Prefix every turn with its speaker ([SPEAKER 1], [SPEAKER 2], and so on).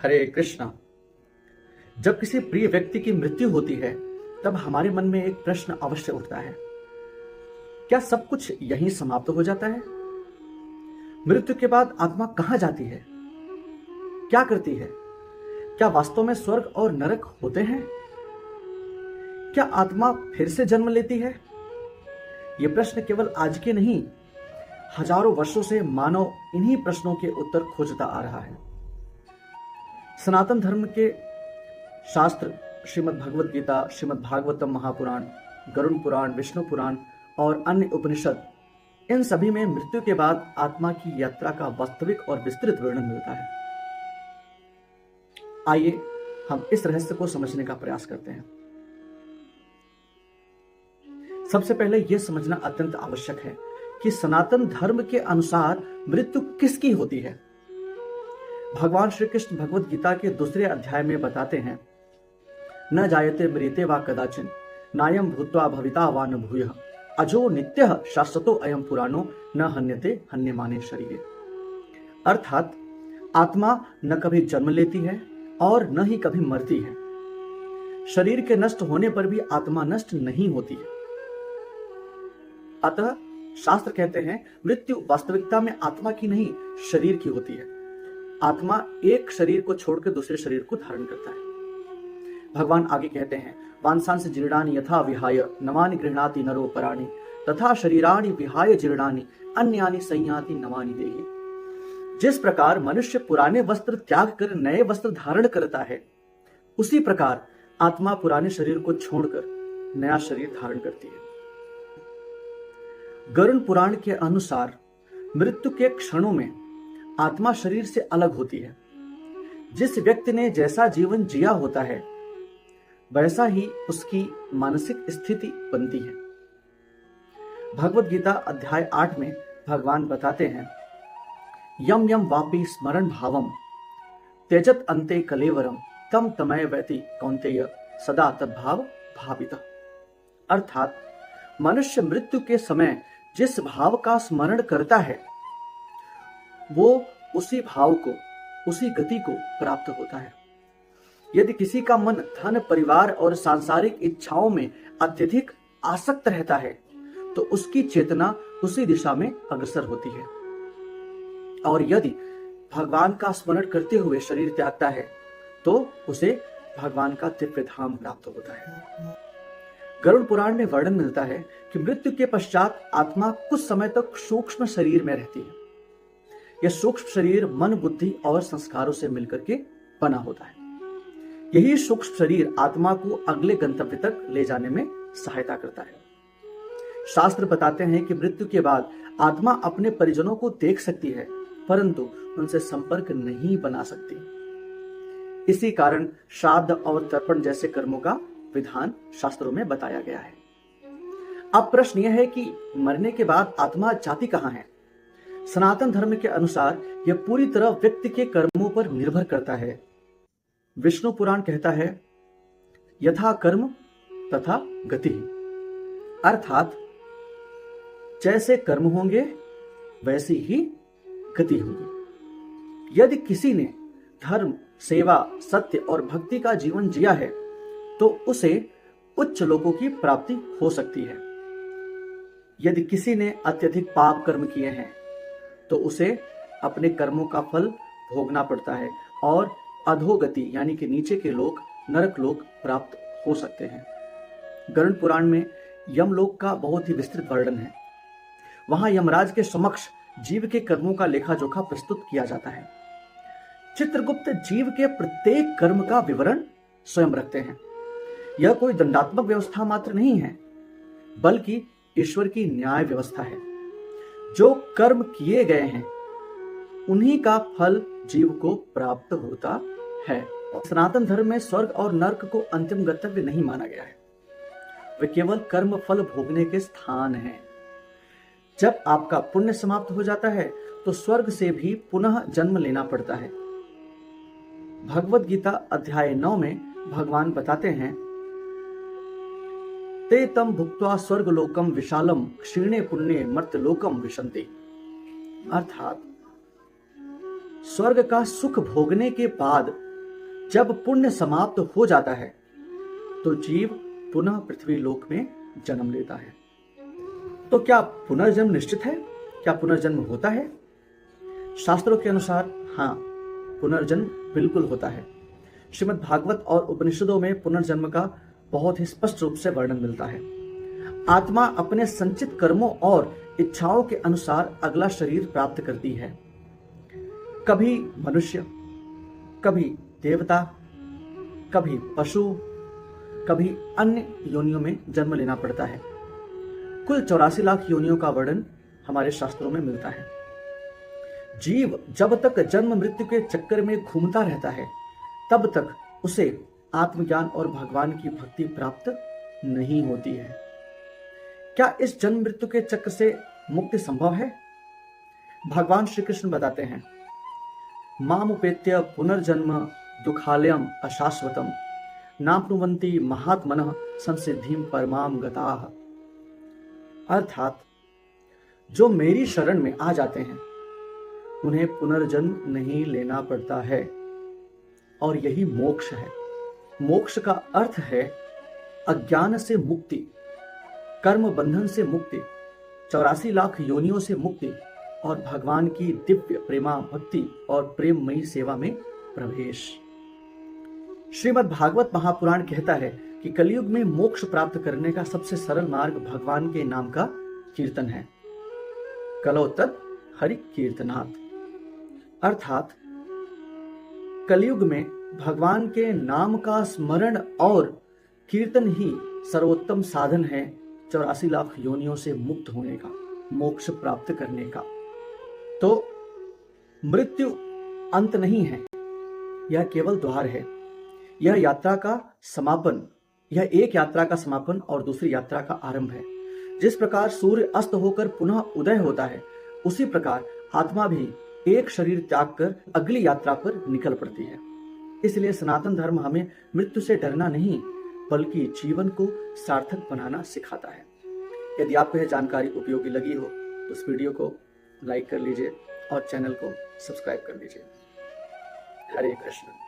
[SPEAKER 1] हरे कृष्णा। जब किसी प्रिय व्यक्ति की मृत्यु होती है तब हमारे मन में एक प्रश्न अवश्य उठता है, क्या सब कुछ यहीं समाप्त हो जाता है? मृत्यु के बाद आत्मा कहां जाती है, क्या करती है? क्या वास्तव में स्वर्ग और नरक होते हैं? क्या आत्मा फिर से जन्म लेती है? ये प्रश्न केवल आज के नहीं, हजारों वर्षों से मानव इन्हीं प्रश्नों के उत्तर खोजता आ रहा है। सनातन धर्म के शास्त्र श्रीमद् भगवत गीता, श्रीमद् भागवतम महापुराण, गरुड़ पुराण, विष्णु पुराण और अन्य उपनिषद, इन सभी में मृत्यु के बाद आत्मा की यात्रा का वास्तविक और विस्तृत वर्णन मिलता है। आइए हम इस रहस्य को समझने का प्रयास करते हैं। सबसे पहले यह समझना अत्यंत आवश्यक है कि सनातन धर्म के अनुसार मृत्यु किसकी होती है। भगवान श्री कृष्ण भगवत गीता के दूसरे अध्याय में बताते हैं, न जायते मृते वा कदाचिन नायम भूत्वा भविता वा न भूयः अजो नित्यः शाश्वतो अयम पुराणो न हन्यते हन्यमाने शरीरे। अर्थात आत्मा न कभी जन्म लेती है और न ही कभी मरती है। शरीर के नष्ट होने पर भी आत्मा नष्ट नहीं होती है। अतः शास्त्र कहते हैं मृत्यु वास्तविकता में आत्मा की नहीं, शरीर की होती है। आत्मा एक शरीर को छोड़कर दूसरे शरीर को धारण करता है। भगवान आगे कहते हैं, वांसांस जीर्णानि यथा विहाय नवानि गृह्णाति नरो पराणि तथा शरीराणि विहाय जीर्णानि अन्यानि संयाति नवानि देहि। जिस प्रकार मनुष्य पुराने वस्त्र त्याग कर नए वस्त्र धारण करता है, उसी प्रकार आत्मा पुराने शरीर को छोड़कर नया शरीर धारण करती है। गरुड़ पुराण के अनुसार मृत्यु के क्षणों में आत्मा शरीर से अलग होती है। जिस व्यक्ति ने जैसा जीवन जिया होता है वैसा ही उसकी मानसिक स्थिति बनती है। भगवत गीता अध्याय 8 में भगवान बताते हैं, यम यम वापि स्मरण भावम त्यजत अन्ते कलेवरम तम तमय वैति कौन्तेय सदा तद्भाव भावितः। अर्थात मनुष्य मृत्यु के समय जिस भाव का स्मरण करता है वो उसी भाव को, उसी गति को प्राप्त होता है। यदि किसी का मन धन, परिवार और सांसारिक इच्छाओं में अत्यधिक आसक्त रहता है तो उसकी चेतना उसी दिशा में अग्रसर होती है, और यदि भगवान का स्मरण करते हुए शरीर त्यागता है तो उसे भगवान का दिव्य धाम प्राप्त होता है। गरुड़ पुराण में वर्णन मिलता है कि मृत्यु के पश्चात आत्मा कुछ समय तक सूक्ष्म शरीर में रहती है। यह सूक्ष्म शरीर मन, बुद्धि और संस्कारों से मिलकर के बना होता है। यही सूक्ष्म शरीर आत्मा को अगले गंतव्य तक ले जाने में सहायता करता है। शास्त्र बताते हैं कि मृत्यु के बाद आत्मा अपने परिजनों को देख सकती है परंतु उनसे संपर्क नहीं बना सकती। इसी कारण श्राद्ध और तर्पण जैसे कर्मों का विधान शास्त्रों में बताया गया है। अब प्रश्न यह है कि मरने के बाद आत्मा जाती कहां है? सनातन धर्म के अनुसार यह पूरी तरह व्यक्ति के कर्मों पर निर्भर करता है। विष्णु पुराण कहता है, यथा कर्म तथा गति, अर्थात जैसे कर्म होंगे वैसी ही गति होगी। यदि किसी ने धर्म, सेवा, सत्य और भक्ति का जीवन जिया है तो उसे उच्च लोकों की प्राप्ति हो सकती है। यदि किसी ने अत्यधिक पाप कर्म किए हैं तो उसे अपने कर्मों का फल भोगना पड़ता है और अधोगति यानी कि नीचे के लोक, नरक लोक प्राप्त हो सकते हैं। गरुड़ पुराण में यमलोक का बहुत ही विस्तृत वर्णन है। वहां यमराज के समक्ष जीव के कर्मों का लेखा जोखा प्रस्तुत किया जाता है। चित्रगुप्त जीव के प्रत्येक कर्म का विवरण स्वयं रखते हैं। यह कोई दंडात्मक व्यवस्था मात्र नहीं है बल्कि ईश्वर की न्याय व्यवस्था है। जो कर्म किए गए हैं उन्हीं का फल जीव को प्राप्त होता है। सनातन धर्म में स्वर्ग और नरक को अंतिम गंतव्य नहीं माना गया है, वे केवल कर्म फल भोगने के स्थान हैं। जब आपका पुण्य समाप्त हो जाता है तो स्वर्ग से भी पुनः जन्म लेना पड़ता है। भगवत गीता अध्याय 9 में भगवान बताते हैं, ते तम भुक्त्वा स्वर्गलोकम विशालम क्षीणे पुण्ये मर्त्यलोकम विशन्ति। अर्थात स्वर्ग का सुख भोगने के बाद जब पुण्य समाप्त हो जाता है तो जीव पुनः पृथ्वी लोक में जन्म लेता है। तो क्या पुनर्जन्म निश्चित है? क्या पुनर्जन्म होता है? शास्त्रों के अनुसार हाँ, पुनर्जन्म बिल्कुल होता है। श्रीमद् भागवत और उपनिषदों में पुनर्जन्म का बहुत ही स्पष्ट रूप से वर्णन मिलता है। आत्मा अपने संचित कर्मों और इच्छाओं के अनुसार अगला शरीर प्राप्त करती है। कभी मनुष्य, कभी देवता, कभी पशु, कभी अन्य योनियों में जन्म लेना पड़ता है। कुल 84 लाख योनियों का वर्णन हमारे शास्त्रों में मिलता है। जीव जब तक जन्म मृत्यु के चक्कर में घूमता रहता है तब तक उसे आत्मज्ञान और भगवान की भक्ति प्राप्त नहीं होती है। क्या इस जन्म मृत्यु के चक्र से मुक्ति संभव है? भगवान श्री कृष्ण बताते हैं, मामुपेत्य पुनर्जन्म दुखालयम अशाश्वतम नाप्नुवन्ति महात्मनः संसिद्धिम परमाम गताः। अर्थात जो मेरी शरण में आ जाते हैं उन्हें पुनर्जन्म नहीं लेना पड़ता है और यही मोक्ष है। मोक्ष का अर्थ है अज्ञान से मुक्ति, कर्म बंधन से मुक्ति, 84 लाख योनियों से मुक्ति और भगवान की दिव्य प्रेमा भक्ति और प्रेममयी सेवा में प्रवेश। श्रीमद् भागवत महापुराण कहता है कि कलयुग में मोक्ष प्राप्त करने का सबसे सरल मार्ग भगवान के नाम का कीर्तन है। कलो तत् हरि कीर्तनात्, अर्थात कलयुग में भगवान के नाम का स्मरण और कीर्तन ही सर्वोत्तम साधन है 84 लाख योनियों से मुक्त होने का, मोक्ष प्राप्त करने का। तो मृत्यु अंत नहीं है, यह केवल द्वार है। यह यात्रा का समापन, यह एक यात्रा का समापन और दूसरी यात्रा का आरंभ है। जिस प्रकार सूर्य अस्त होकर पुनः उदय होता है, उसी प्रकार आत्मा भी एक शरीर त्याग कर अगली यात्रा पर निकल पड़ती है। इसलिए सनातन धर्म हमें मृत्यु से डरना नहीं बल्कि जीवन को सार्थक बनाना सिखाता है। यदि आपको यह जानकारी उपयोगी लगी हो तो इस वीडियो को लाइक कर लीजिए और चैनल को सब्सक्राइब कर लीजिए। हरे कृष्ण।